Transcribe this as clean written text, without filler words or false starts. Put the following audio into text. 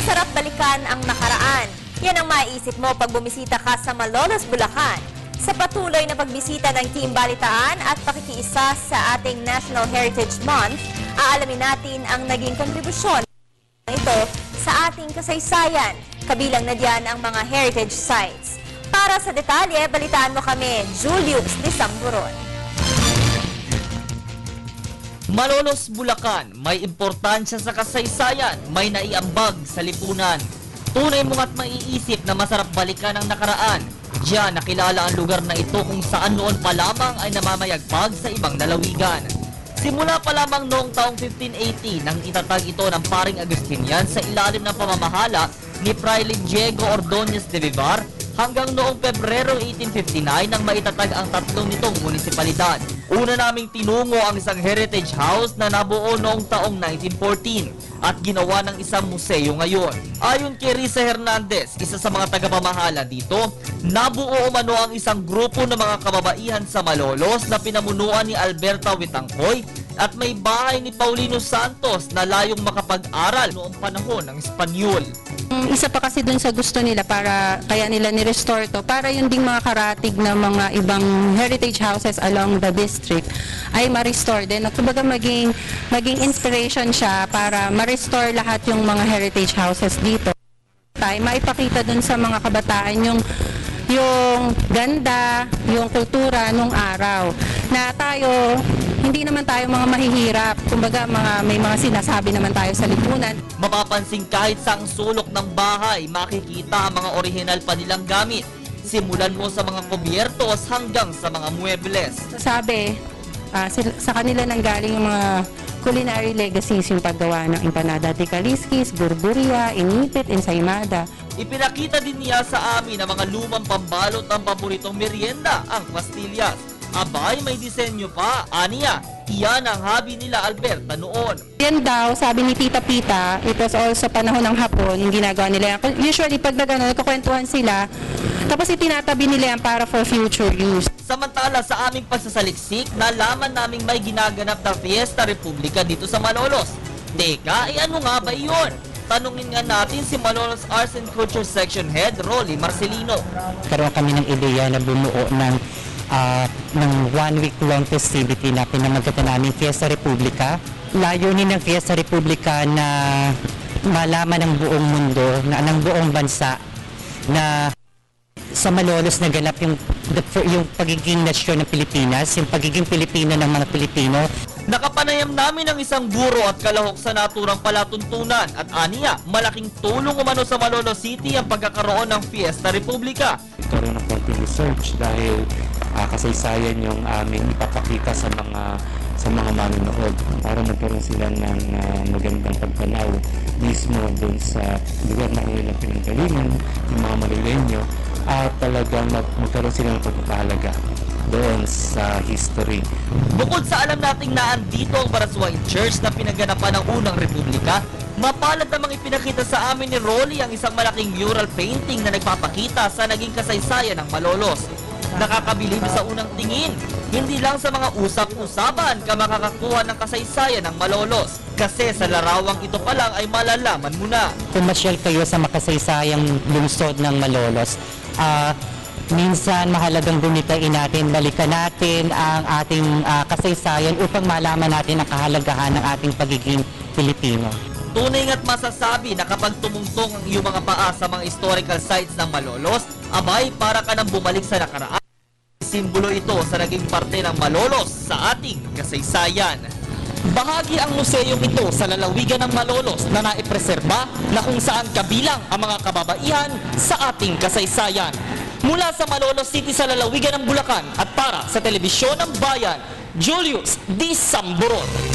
Masarap balikan ang nakaraan. Yan ang maiisip mo pag bumisita ka sa Malolos, Bulacan. Sa patuloy na pagbisita ng Team Balitaan at pakikiisa sa ating National Heritage Month, aalamin natin ang naging kontribusyon ito sa ating kasaysayan. Kabilang na diyan ang mga heritage sites. Para sa detalye, balitaan mo kami, Julius de Samburon. Malolos, Bulacan, may importansya sa kasaysayan, may naiambag sa lipunan. Tunay mong at maiisip na masarap balikan ang nakaraan. Diyan nakilala ang lugar na ito kung saan noon pa lamang ay namamayagpag sa ibang lalawigan. Simula pa lamang noong taong 1580 nang itatag ito ng paring Agustinian sa ilalim ng pamamahala ni Fray Diego Ordonez de Vivar hanggang noong Pebrero 1859 nang maitatag ang tatlong nitong munisipalidad. Una naming tinungo ang isang heritage house na nabuo noong taong 1914 at ginawa ng isang museo ngayon. Ayon kay Risa Hernandez, isa sa mga tagapamahala dito, nabuo umano ang isang grupo ng mga kababaihan sa Malolos na pinamunuan ni Alberta Witangcoy at may bahay ni Paulino Santos na layong makapag-aral noong panahon ng Espanyol. Isa pa kasi dun sa gusto nila para kaya nila ni-restore to para yung ding mga karatig na mga ibang heritage houses along the district ay ma-restore din. At kumbaga maging inspiration siya para ma-restore lahat yung mga heritage houses dito. Tayo maipakita dun sa mga kabataan yung ganda, yung kultura nung araw na tayo hindi naman tayo mga mahihirap. Kumbaga may mga sinasabi naman tayo sa lipunan. Mapapansin kahit sa ang sulok ng bahay, makikita ang mga orihinal pa nilang gamit. Simulan mo sa mga kubyertos hanggang sa mga muebles. Sabi, sa kanila nanggaling yung mga culinary legacies, yung paggawa ng empanada de Calixis, burburia, inipit, ensaymada. Ipinakita din niya sa amin ang mga lumang pambalot ng paboritong merienda, ang pastillas. Abay, may disenyo pa. Aniya, iyan ang hobby nila Alberta noon. Yan daw, sabi ni Tita Pita, it was also panahon ng hapon, yung ginagawa nila yan. Usually, pag nagkakwentuhan sila, tapos itinatabi nila yan para for future use. Samantala sa aming pagsasaliksik, nalaman naming may ginaganap na Fiesta Republica dito sa Malolos. Teka, ano nga ba iyon? Tanungin nga natin si Malolos Arts and Culture Section Head, Rolly Marcelino. Karoon kami ng ideya na bumuo ng 1-week-long festivity na pinamagatan namin Fiesta Republica. Layunin ng Fiesta Republica na malaman ng buong mundo, ng buong bansa na sa Malolos naganap yung pagiging nasyon ng Pilipinas, yung pagiging Pilipino ng mga Pilipino. Nakapanayam namin ang isang guro at kalahok sa naturang palatuntunan at aniya, malaking tulong umano sa Malolos City ang pagkakaroon ng Fiesta Republica. Karoon ng konting research dahil kasaysayan yung aming ipapakita sa mga manonood para magkaroon sila ng magandang pagpanaw mismo doon sa lugar na nilang pinanggalingan, yung mga Malolenyo, at talagang magkaroon sila ng pagpapahalaga doon sa history. Bukod sa alam nating naandito ang Baraswain Church na pinaganapan ng unang republika, mapalad namang ipinakita sa amin ni Rolly ang isang malaking mural painting na nagpapakita sa naging kasaysayan ng Malolos. Nakakabilib sa unang tingin, hindi lang sa mga usap-usapan ka makakakuha ng kasaysayan ng Malolos. Kasi sa larawang ito pa lang ay malalaman mo na. Pumasyal kayo sa makasaysayang lungsod ng Malolos. Minsan mahalagang bumitain natin, balikan natin ang ating kasaysayan upang malaman natin ang kahalagahan ng ating pagiging Pilipino. Tunay nga't masasabi na kapag tumungtong ang iyong mga paa sa mga historical sites ng Malolos, abay para ka nang bumalik sa nakaraan. Simbolo ito sa naging parte ng Malolos sa ating kasaysayan. Bahagi ang museong ito sa lalawigan ng Malolos na naipreserba na kung saan kabilang ang mga kababaihan sa ating kasaysayan. Mula sa Malolos City sa lalawigan ng Bulacan at para sa Telebisyon ng Bayan, Julius de Samburon.